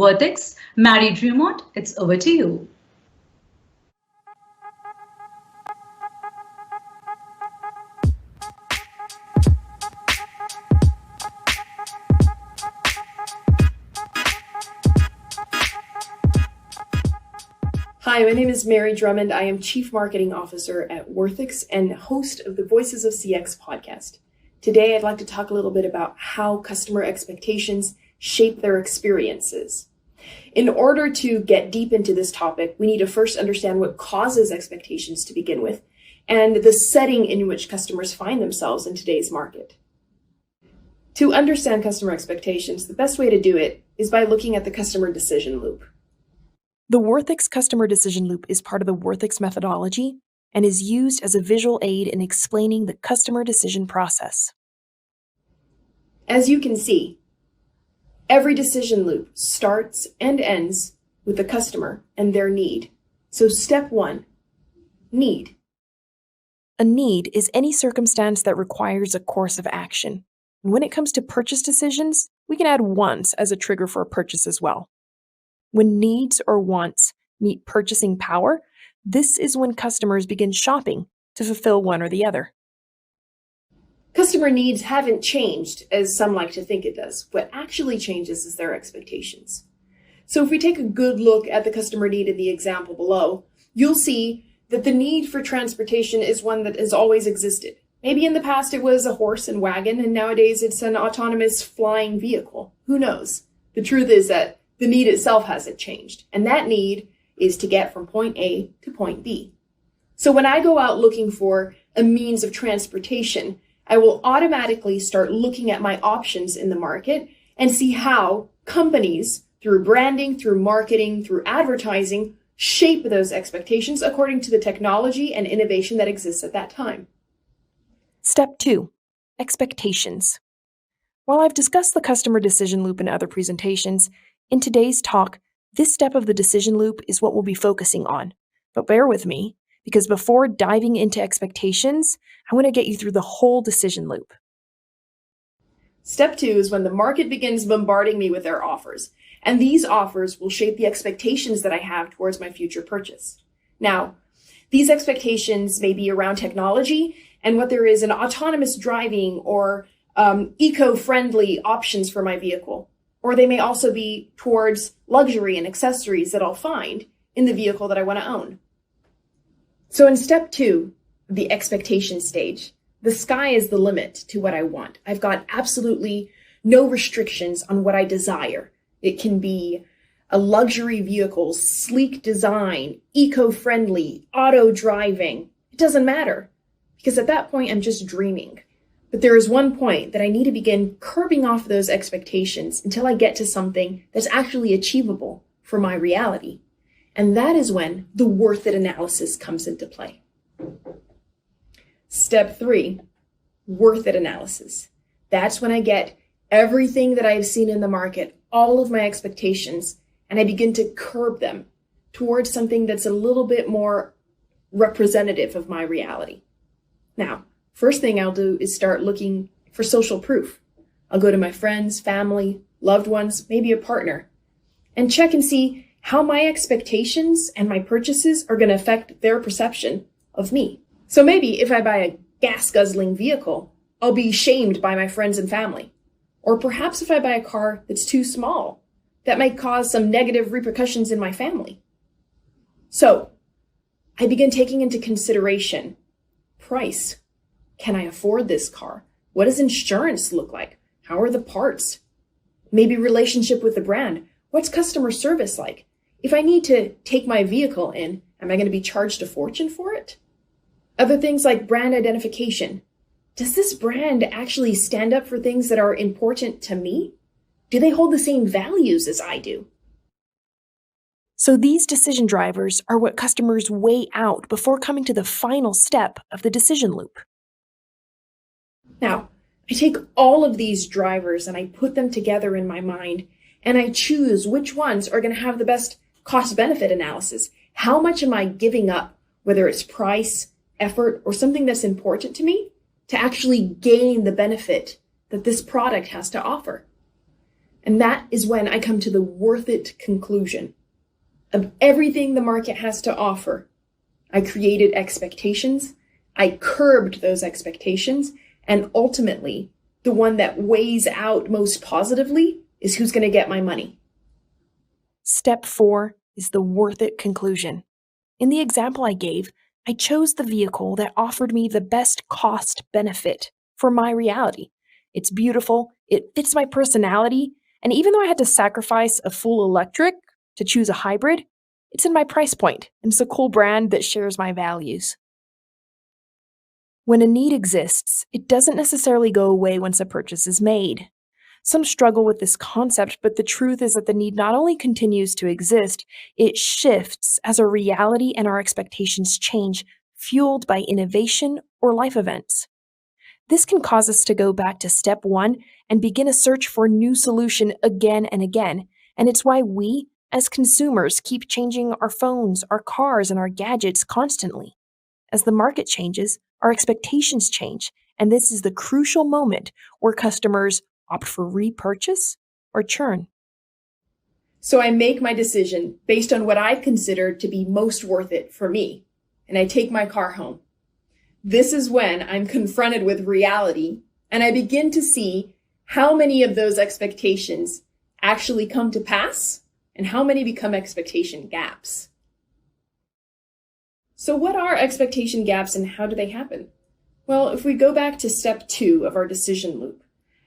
Worthix. Mary Drumond, it's over to you. Hi, my name is Mary Drumond. I am Chief Marketing Officer at Worthix and host of the Voices of CX podcast. Today, I'd like to talk a little bit about how customer expectations shape their experiences. In order to get deep into this topic, we need to first understand what causes expectations to begin with and the setting in which customers find themselves in today's market. To understand customer expectations, the best way to do it is by looking at the customer decision loop. The Worthix customer decision loop is part of the Worthix methodology and is used as a visual aid in explaining the customer decision process. As you can see, every decision loop starts and ends with the customer and their need. So step 1, need. A need is any circumstance that requires a course of action. And when it comes to purchase decisions, we can add wants as a trigger for a purchase as well. When needs or wants meet purchasing power, this is when customers begin shopping to fulfill one or the other. Customer needs haven't changed, as some like to think it does. What actually changes is their expectations. So if we take a good look at the customer need in the example below, you'll see that the need for transportation is one that has always existed. Maybe in the past it was a horse and wagon, and nowadays it's an autonomous flying vehicle. Who knows? The truth is that the need itself hasn't changed, and that need is to get from point A to point B. So when I go out looking for a means of transportation, I will automatically start looking at my options in the market and see how companies, through branding, through marketing, through advertising, shape those expectations according to the technology and innovation that exists at that time. Step 2, expectations. While I've discussed the customer decision loop in other presentations, in today's talk, this step of the decision loop is what we'll be focusing on. But bear with me, because before diving into expectations, I want to get you through the whole decision loop. Step 2 is when the market begins bombarding me with their offers, and these offers will shape the expectations that I have towards my future purchase. Now, these expectations may be around technology and what there is in autonomous driving or eco-friendly options for my vehicle. Or they may also be towards luxury and accessories that I'll find in the vehicle that I want to own. So in step 2, the expectation stage, the sky is the limit to what I want. I've got absolutely no restrictions on what I desire. It can be a luxury vehicle, sleek design, eco-friendly, auto driving. It doesn't matter, because at that point I'm just dreaming. But there is one point that I need to begin curbing off those expectations until I get to something that's actually achievable for my reality. And that is when the worth it analysis comes into play. Step 3, worth it analysis. That's when I get everything that I've seen in the market, all of my expectations, and I begin to curb them towards something that's a little bit more representative of my reality. Now, first thing I'll do is start looking for social proof. I'll go to my friends, family, loved ones, maybe a partner, and check and see how my expectations and my purchases are going to affect their perception of me. So maybe if I buy a gas-guzzling vehicle, I'll be shamed by my friends and family. Or perhaps if I buy a car that's too small, that might cause some negative repercussions in my family. So I begin taking into consideration price. Can I afford this car? What does insurance look like? How are the parts? Maybe relationship with the brand. What's customer service like? If I need to take my vehicle in, am I going to be charged a fortune for it? Other things like brand identification. Does this brand actually stand up for things that are important to me? Do they hold the same values as I do? So these decision drivers are what customers weigh out before coming to the final step of the decision loop. Now, I take all of these drivers and I put them together in my mind, and I choose which ones are going to have the best cost-benefit analysis. How much am I giving up, whether it's price, effort, or something that's important to me, to actually gain the benefit that this product has to offer? And that is when I come to the worth it conclusion. Of everything the market has to offer, I created expectations, I curbed those expectations, and ultimately, the one that weighs out most positively is who's going to get my money. Step 4 is the worth it conclusion. In the example I gave, I chose the vehicle that offered me the best cost benefit for my reality. It's beautiful, it fits my personality, and even though I had to sacrifice a full electric to choose a hybrid, it's in my price point, and it's a cool brand that shares my values. When a need exists, it doesn't necessarily go away once a purchase is made. Some struggle with this concept, but the truth is that the need not only continues to exist, it shifts as our reality and our expectations change, fueled by innovation or life events. This can cause us to go back to step 1 and begin a search for a new solution again and again, and it's why we, as consumers, keep changing our phones, our cars, and our gadgets constantly. As the market changes, our expectations change, and this is the crucial moment where customers opt for repurchase or churn. So I make my decision based on what I consider to be most worth it for me, and I take my car home. This is when I'm confronted with reality, and I begin to see how many of those expectations actually come to pass and how many become expectation gaps. So what are expectation gaps and how do they happen? Well, if we go back to step 2 of our decision loop,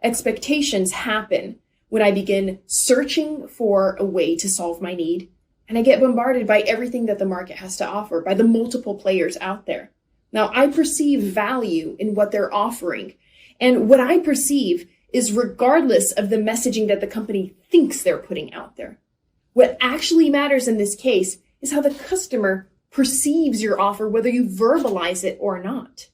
expectations happen when I begin searching for a way to solve my need, and I get bombarded by everything that the market has to offer, by the multiple players out there. Now, I perceive value in what they're offering, and what I perceive is regardless of the messaging that the company thinks they're putting out there. What actually matters in this case is how the customer perceives your offer, whether you verbalize it or not.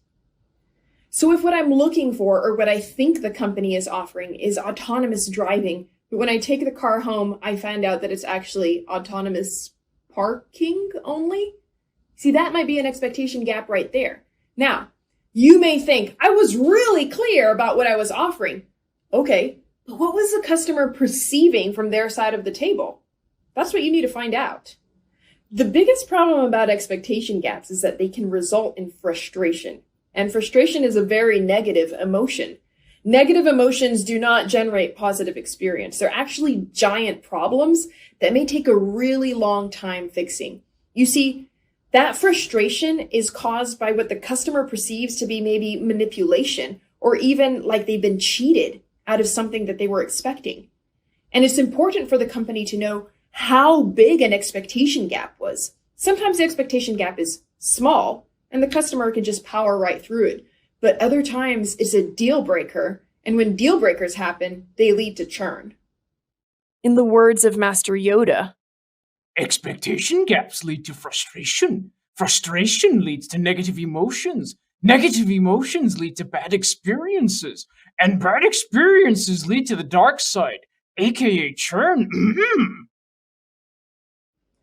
So if what I'm looking for or what I think the company is offering is autonomous driving, but when I take the car home, I find out that it's actually autonomous parking only, see, that might be an expectation gap right there. Now, you may think, I was really clear about what I was offering. Okay, but what was the customer perceiving from their side of the table? That's what you need to find out. The biggest problem about expectation gaps is that they can result in frustration. And frustration is a very negative emotion. Negative emotions do not generate positive experience. They're actually giant problems that may take a really long time fixing. You see, that frustration is caused by what the customer perceives to be maybe manipulation or even like they've been cheated out of something that they were expecting. And it's important for the company to know how big an expectation gap was. Sometimes the expectation gap is small and the customer can just power right through it. But other times it's a deal breaker. And when deal breakers happen, they lead to churn. In the words of Master Yoda, expectation gaps lead to frustration. Frustration leads to negative emotions. Negative emotions lead to bad experiences. And bad experiences lead to the dark side, aka churn.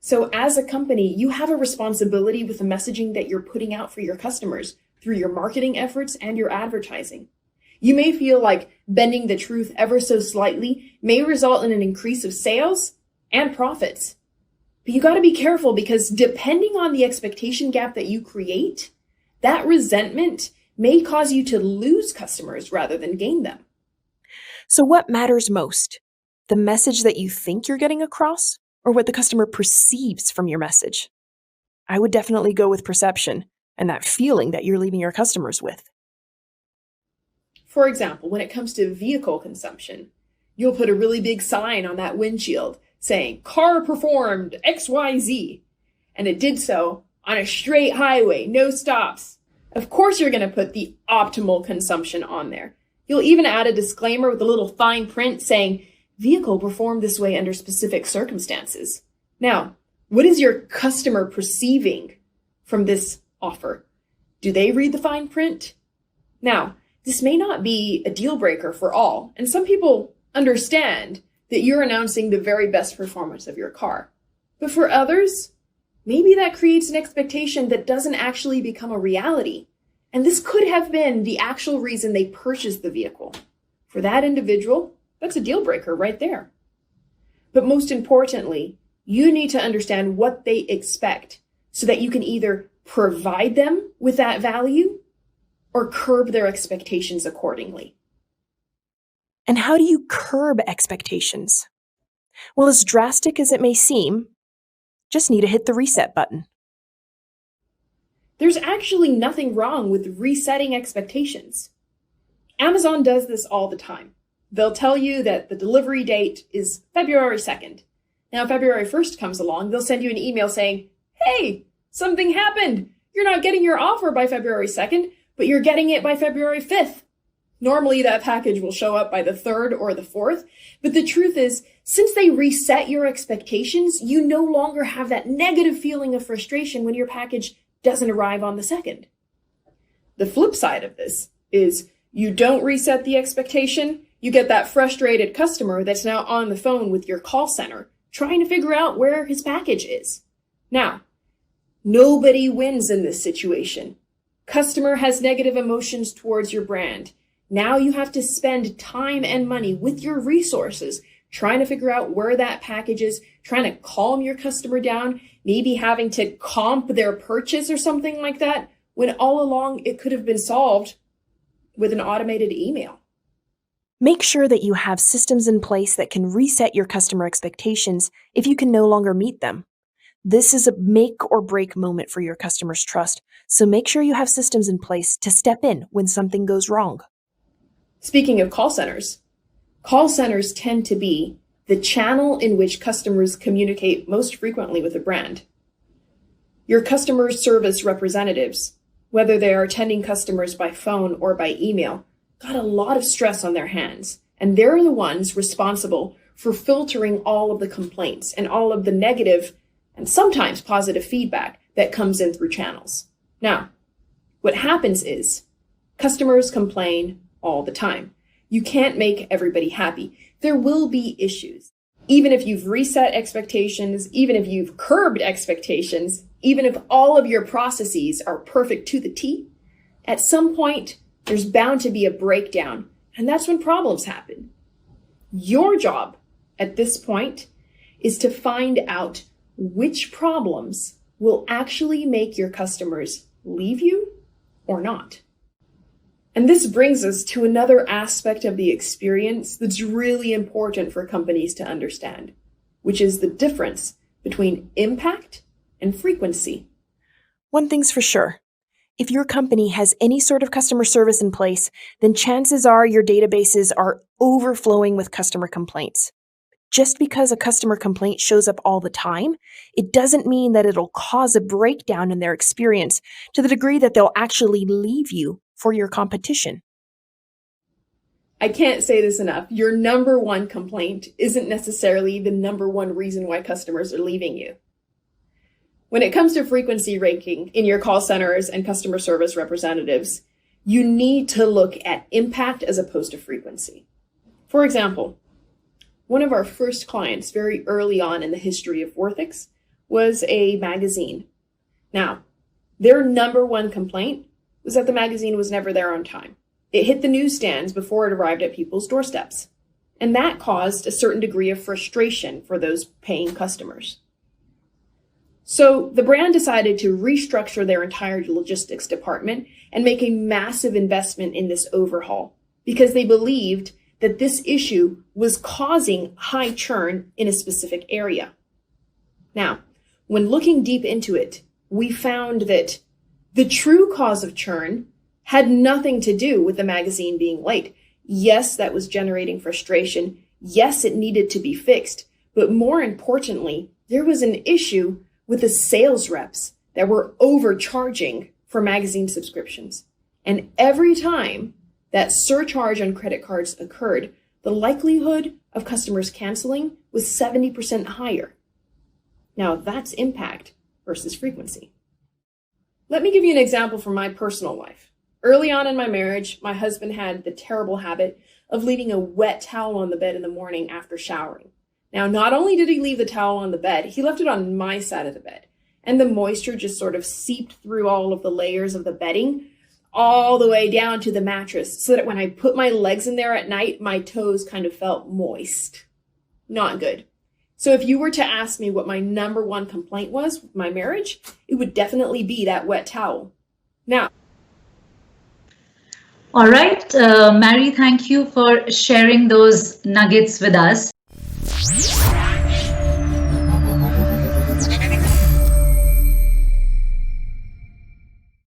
So as a company, you have a responsibility with the messaging that you're putting out for your customers through your marketing efforts and your advertising. You may feel like bending the truth ever so slightly may result in an increase of sales and profits. But you got to be careful because depending on the expectation gap that you create, that resentment may cause you to lose customers rather than gain them. So what matters most? The message that you think you're getting across, or what the customer perceives from your message? I would definitely go with perception and that feeling that you're leaving your customers with. For example, when it comes to vehicle consumption, you'll put a really big sign on that windshield saying, car performed XYZ, and it did so on a straight highway, no stops. Of course you're going to put the optimal consumption on there. You'll even add a disclaimer with a little fine print saying, vehicle performed this way under specific circumstances. Now, what is your customer perceiving from this offer? Do they read the fine print? Now, this may not be a deal breaker for all, and some people understand that you're announcing the very best performance of your car. But for others, maybe that creates an expectation that doesn't actually become a reality. And this could have been the actual reason they purchased the vehicle. For that individual, That's a deal breaker right there. But most importantly, you need to understand what they expect so that you can either provide them with that value or curb their expectations accordingly. And how do you curb expectations? Well, as drastic as it may seem, just need to hit the reset button. There's actually nothing wrong with resetting expectations. Amazon does this all the time. They'll tell you that the delivery date is February 2nd. Now, February 1st comes along, they'll send you an email saying, hey, something happened. You're not getting your offer by February 2nd, but you're getting it by February 5th. Normally, that package will show up by the 3rd or the 4th. But the truth is, since they reset your expectations, you no longer have that negative feeling of frustration when your package doesn't arrive on the 2nd. The flip side of this is you don't reset the expectation, you get that frustrated customer that's now on the phone with your call center trying to figure out where his package is. Now, nobody wins in this situation. Customer has negative emotions towards your brand. Now you have to spend time and money with your resources trying to figure out where that package is, trying to calm your customer down, maybe having to comp their purchase or something like that, when all along it could have been solved with an automated email. Make sure that you have systems in place that can reset your customer expectations if you can no longer meet them. This is a make or break moment for your customers' trust, so make sure you have systems in place to step in when something goes wrong. Speaking of call centers tend to be the channel in which customers communicate most frequently with a brand. Your customer service representatives, whether they are attending customers by phone or by email, got a lot of stress on their hands, and they're the ones responsible for filtering all of the complaints and all of the negative and sometimes positive feedback that comes in through channels. Now, what happens is customers complain all the time. You can't make everybody happy. There will be issues. Even if you've reset expectations, even if you've curbed expectations, even if all of your processes are perfect to the T, at some point, there's bound to be a breakdown, and that's when problems happen. Your job at this point is to find out which problems will actually make your customers leave you or not. And this brings us to another aspect of the experience that's really important for companies to understand, which is the difference between impact and frequency. One thing's for sure. If your company has any sort of customer service in place, then chances are your databases are overflowing with customer complaints. Just because a customer complaint shows up all the time, it doesn't mean that it'll cause a breakdown in their experience to the degree that they'll actually leave you for your competition. I can't say this enough. Your number one complaint isn't necessarily the number one reason why customers are leaving you. When it comes to frequency ranking in your call centers and customer service representatives, you need to look at impact as opposed to frequency. For example, one of our first clients very early on in the history of Worthix was a magazine. Now, their number one complaint was that the magazine was never there on time. It hit the newsstands before it arrived at people's doorsteps. And that caused a certain degree of frustration for those paying customers. So the brand decided to restructure their entire logistics department and make a massive investment in this overhaul because they believed that this issue was causing high churn in a specific area. Now, when looking deep into it, we found that the true cause of churn had nothing to do with the magazine being late. Yes, that was generating frustration. Yes, it needed to be fixed. But more importantly, there was an issue with the sales reps that were overcharging for magazine subscriptions. And every time that surcharge on credit cards occurred, the likelihood of customers canceling was 70% higher. Now that's impact versus frequency. Let me give you an example from my personal life. Early on in my marriage, my husband had the terrible habit of leaving a wet towel on the bed in the morning after showering. Now, not only did he leave the towel on the bed, he left it on my side of the bed. And the moisture just sort of seeped through all of the layers of the bedding all the way down to the mattress so that when I put my legs in there at night, my toes kind of felt moist. Not good. So if you were to ask me what my number one complaint was with my marriage, it would definitely be that wet towel. Now, All right, Mary, thank you for sharing those nuggets with us.